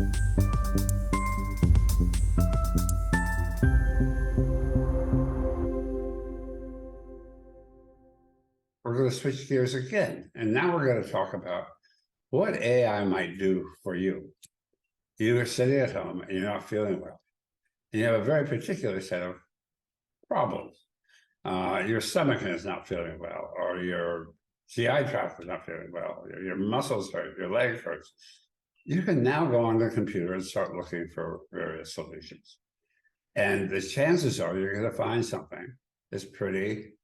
We're going to switch gears again. And now we're going to talk about what AI might do for you. You're sitting at home and you're not feeling well. And you have a very particular set of problems. Your stomach is not feeling well, or your GI tract is not feeling well, your muscles hurt, your leg hurts. You can now go on the computer and start looking for various solutions. And the chances are you're going to find something that's pretty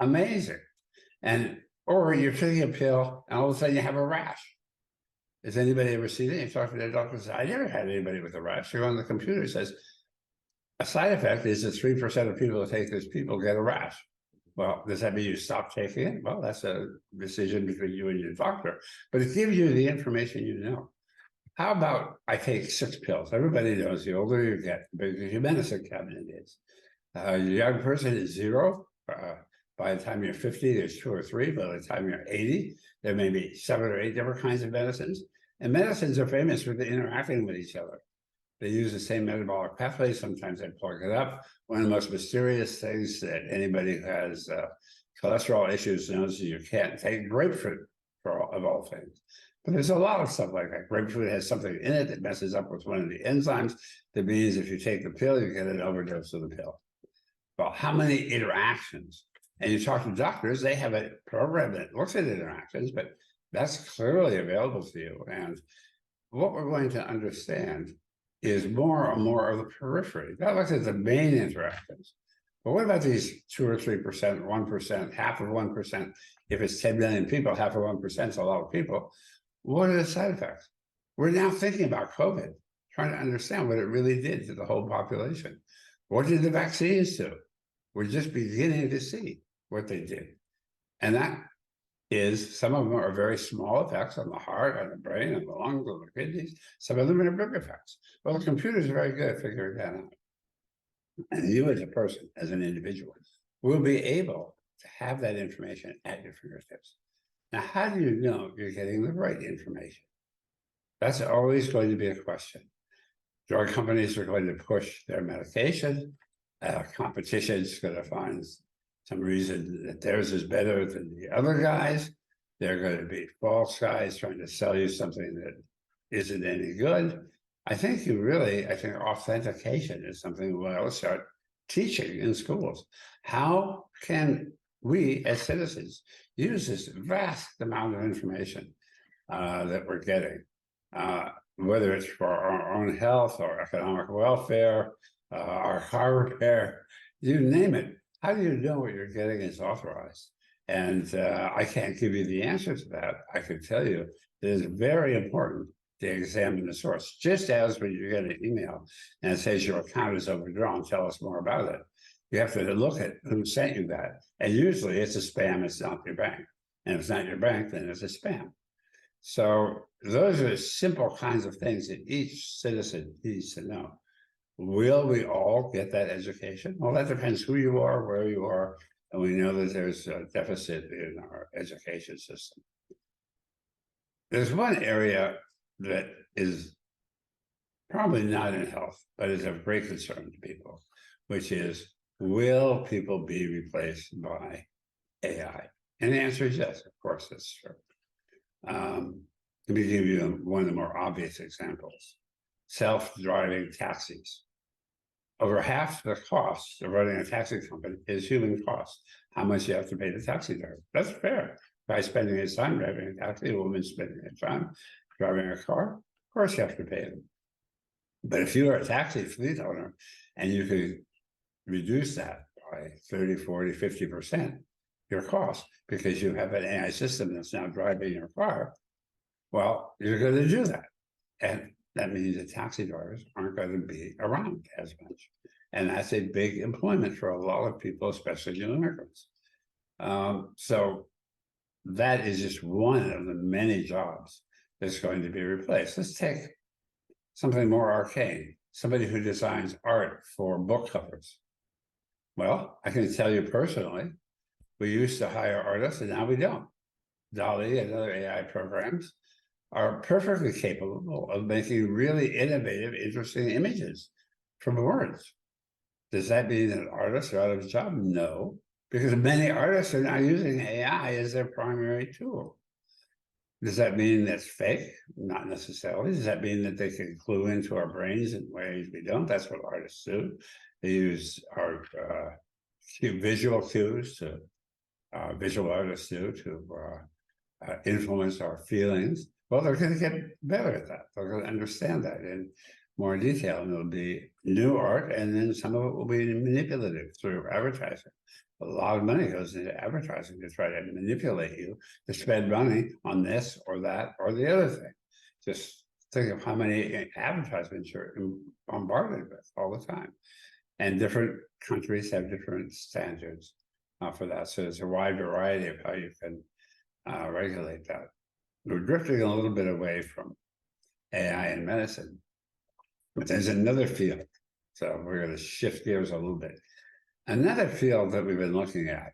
amazing. Or you're taking a pill and all of a sudden you have a rash. Has anybody ever seen it? You talk to their doctor and say, I never had anybody with a rash. You go on the computer, it says, a side effect is that 3% of people who take this people get a rash. Well, does that mean you stop taking it? Well, that's a decision between you and your doctor, but it gives you the information you know. How about I take 6 pills? Everybody knows the older you get, the bigger your medicine cabinet is. Your young person is 0. By the time you're 50, there's 2 or 3. By the time you're 80, there may be 7 or 8 different kinds of medicines. And medicines are famous for interacting with each other. They use the same metabolic pathways. Sometimes they plug it up. One of the most mysterious things that anybody who has cholesterol issues knows is you can't take grapefruit of all things. But there's a lot of stuff like that. Grapefruit has something in it that messes up with one of the enzymes. That means if you take the pill, you get an overdose of the pill. Well, how many interactions? And you talk to doctors, they have a program that looks at interactions, but that's clearly available to you. And what we're going to understand is more and more of the periphery. That looks at the main interactions. But what about these 2 or 3%, 1%, half of 1%? If it's 10 million people, half of 1% is a lot of people. What are the side effects? We're now thinking about COVID, trying to understand what it really did to the whole population. What did the vaccines do? We're just beginning to see what they did. And that is, some of them are very small effects on the heart, on the brain, on the lungs, on the kidneys. Some of them are big effects. Well, the computers are very good at figuring that out. And you as a person, as an individual, will be able to have that information at your fingertips. Now, how do you know you're getting the right information? That's always going to be a question. Drug companies are going to push their medication. Competition is going to find some reason that theirs is better than the other guys. They're going to be false guys trying to sell you something that isn't any good. I think authentication is something we'll start teaching in schools. How can we as citizens use this vast amount of information that we're getting, whether it's for our own health or economic welfare, our car repair, you name it. How do you know what you're getting is authorized? And I can't give you the answer to that. I could tell you it is very important to examine the source. Just as when you get an email and it says your account is overdrawn, tell us more about it. You have to look at who sent you that. And usually it's a spam, it's not your bank. And if it's not your bank, then it's a spam. So those are simple kinds of things that each citizen needs to know. Will we all get that education? Well, that depends who you are, where you are, and we know that there's a deficit in our education system. There's one area that is probably not in health, but is of great concern to people, which is, will people be replaced by AI? And the answer is yes, of course, that's true. Let me give you one of the more obvious examples. Self-driving taxis. Over half the cost of running a taxi company is human cost. How much you have to pay the taxi driver. That's fair. By spending his time driving a taxi, a woman spending her time driving a car, of course you have to pay them. But if you are a taxi fleet owner and you could reduce that by 30, 40, 50%, your cost, because you have an AI system that's now driving your car, well, you're going to do that. And that means that taxi drivers aren't going to be around as much. And that's a big employment for a lot of people, especially new immigrants. So that is just one of the many jobs that's going to be replaced. Let's take something more arcane, somebody who designs art for book covers. Well, I can tell you personally, we used to hire artists and now we don't. Dolly and other AI programs are perfectly capable of making really innovative, interesting images from words. Does that mean that artists are out of a job? No, because many artists are now using AI as their primary tool. Does that mean that's fake? Not necessarily. Does that mean that they can clue into our brains in ways we don't? That's what artists do. They use our visual cues to visual artists do to influence our feelings. Well, they're going to get better at that. They're going to understand that in more detail, and it'll be new art, and then some of it will be manipulative through advertising. A lot of money goes into advertising to try to manipulate you to spend money on this or that or the other thing. Just think of how many advertisements you're bombarded with all the time. And different countries have different standards for that. So there's a wide variety of how you can regulate that. We're drifting a little bit away from AI in medicine, but there's another field. So we're going to shift gears a little bit. Another field that we've been looking at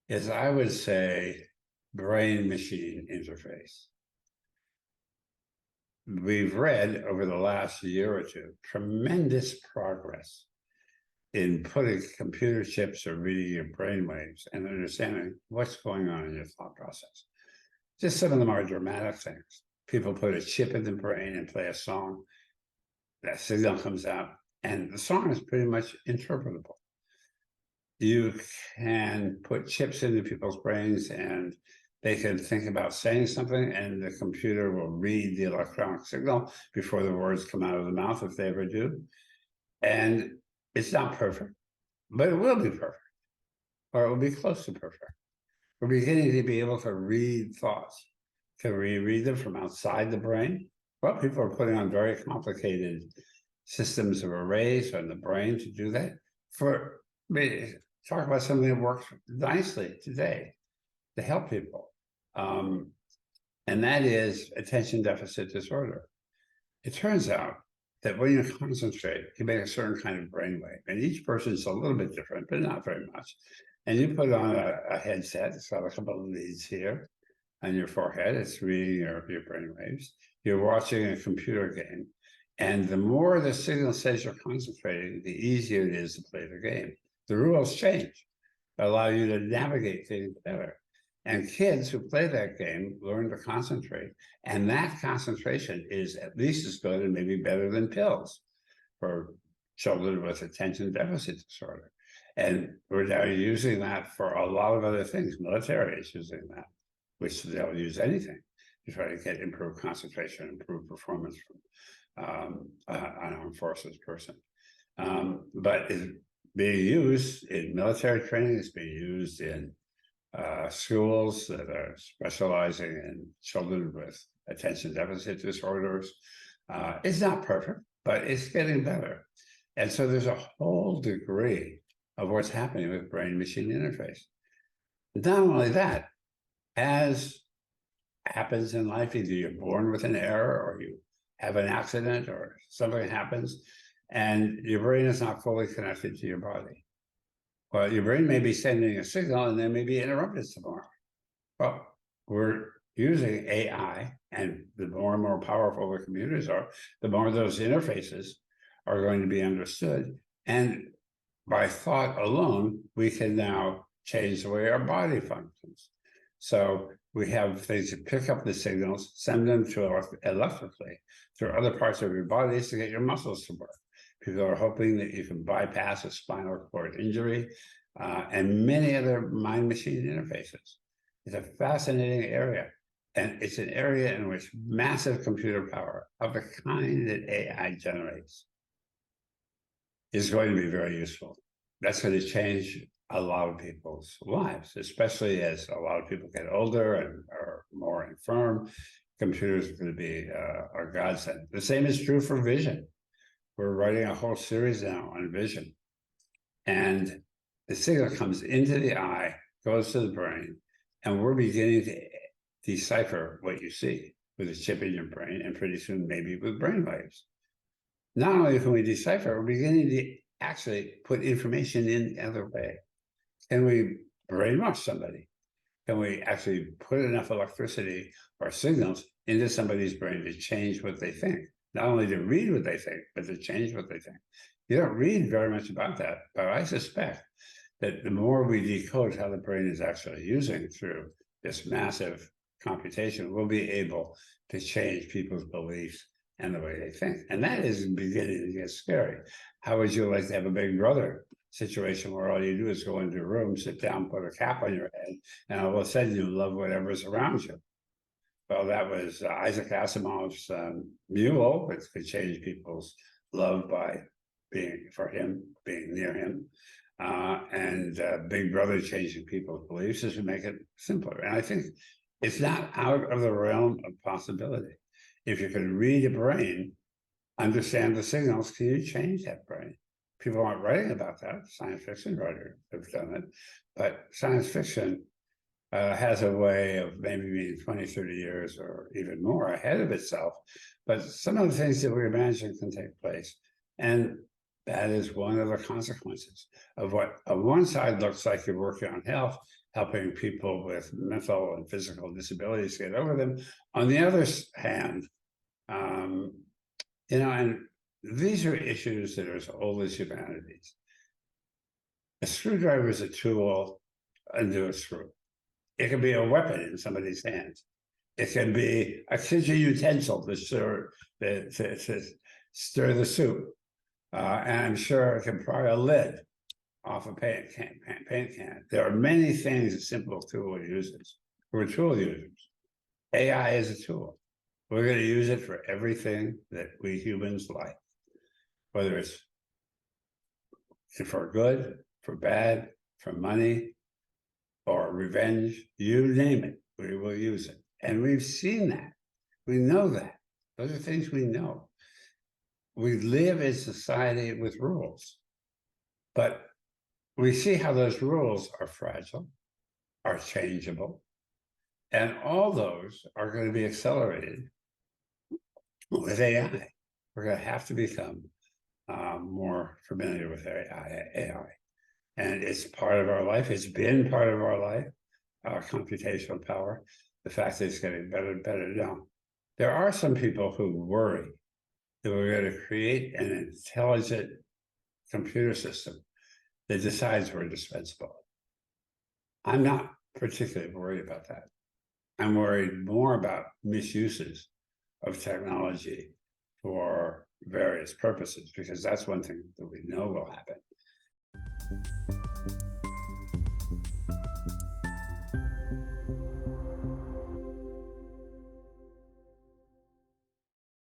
is, I would say, brain-machine interface. We've read over the last year or two tremendous progress in putting computer chips or reading your brain waves and understanding what's going on in your thought process. Just some of them are dramatic things. People put a chip in the brain and play a song, that signal comes out, and the song is pretty much interpretable. You can put chips into people's brains and they can think about saying something, and the computer will read the electronic signal before the words come out of the mouth, if they ever do. And it's not perfect, but it will be perfect, or it will be close to perfect. We're beginning to be able to read thoughts. Can we read them from outside the brain? Well, people are putting on very complicated systems of arrays on the brain to do that. For me, talk about something that works nicely today to help people. And that is attention deficit disorder. It turns out that when you concentrate, you make a certain kind of brainwave, and each person's a little bit different, but not very much. And you put on a headset, it's got a couple of leads here on your forehead, it's reading your brainwaves. You're watching a computer game, and the more the signal says you're concentrating, the easier it is to play the game. The rules change, allow you to navigate things better. And kids who play that game learn to concentrate. And that concentration is at least as good and maybe better than pills for children with attention deficit disorder. And we're now using that for a lot of other things. Military is using that, which they'll use anything to try to get improved concentration, improved performance from an armed forces person. But it's being used in military training, it's being used in schools that are specializing in children with attention deficit disorders. It's not perfect, but it's getting better. And so there's a whole degree of what's happening with brain-machine interface. Not only that, as happens in life, either you're born with an error or you have an accident or something happens and your brain is not fully connected to your body. Well, your brain may be sending a signal and then may be interrupted tomorrow. Well, we're using AI, and the more and more powerful the computers are, the more those interfaces are going to be understood. And by thought alone, we can now change the way our body functions. So we have things that pick up the signals, send them to electrically through other parts of your bodies to get your muscles to work. People are hoping that you can bypass a spinal cord injury and many other mind-machine interfaces. It's a fascinating area. And it's an area in which massive computer power of the kind that AI generates is going to be very useful. That's going to change a lot of people's lives, especially as a lot of people get older and are more infirm. Computers are going to be a godsend. The same is true for vision. We're writing a whole series now on vision. And the signal comes into the eye, goes to the brain, and we're beginning to decipher what you see with a chip in your brain, and pretty soon maybe with brain waves. Not only can we decipher, we're beginning to actually put information in the other way. Can we brainwash somebody? Can we actually put enough electricity or signals into somebody's brain to change what they think? Not only to read what they think, but to change what they think. You don't read very much about that, but I suspect that the more we decode how the brain is actually using through this massive computation, we'll be able to change people's beliefs and the way they think. And that is beginning to get scary. How would you like to have a big brother situation where all you do is go into a room, sit down, put a cap on your head, and all of a sudden you love whatever's around you? Well, that was Isaac Asimov's mule, which could change people's love by being near him. And Big Brother changing people's beliefs is to make it simpler. And I think it's not out of the realm of possibility. If you can read a brain, understand the signals, can you change that brain? People aren't writing about that. Science fiction writers have done it. But science fiction has a way of maybe being 20, 30 years or even more ahead of itself. But some of the things that we imagine can take place. And that is one of the consequences of what on one side looks like you're working on health, helping people with mental and physical disabilities get over them. On the other hand, and these are issues that are as old as humanities. A screwdriver is a tool undo a screw. It can be a weapon in somebody's hands. It can be a kitchen utensil to stir the soup. And I'm sure it can pry a lid off a paint can. There are many things a simple tool uses. We're tool users. AI is a tool. We're going to use it for everything that we humans like, whether it's for good, for bad, for money, or revenge, you name it, we will use it. And we've seen that. We know that. Those are things we know. We live in society with rules, but we see how those rules are fragile, are changeable, and all those are going to be accelerated with AI. We're going to have to become more familiar with AI. And it's part of our life. It's been part of our life, computational power. The fact that it's getting better and better now. There are some people who worry that we're going to create an intelligent computer system that decides we're dispensable. I'm not particularly worried about that. I'm worried more about misuses of technology for various purposes, because that's one thing that we know will happen.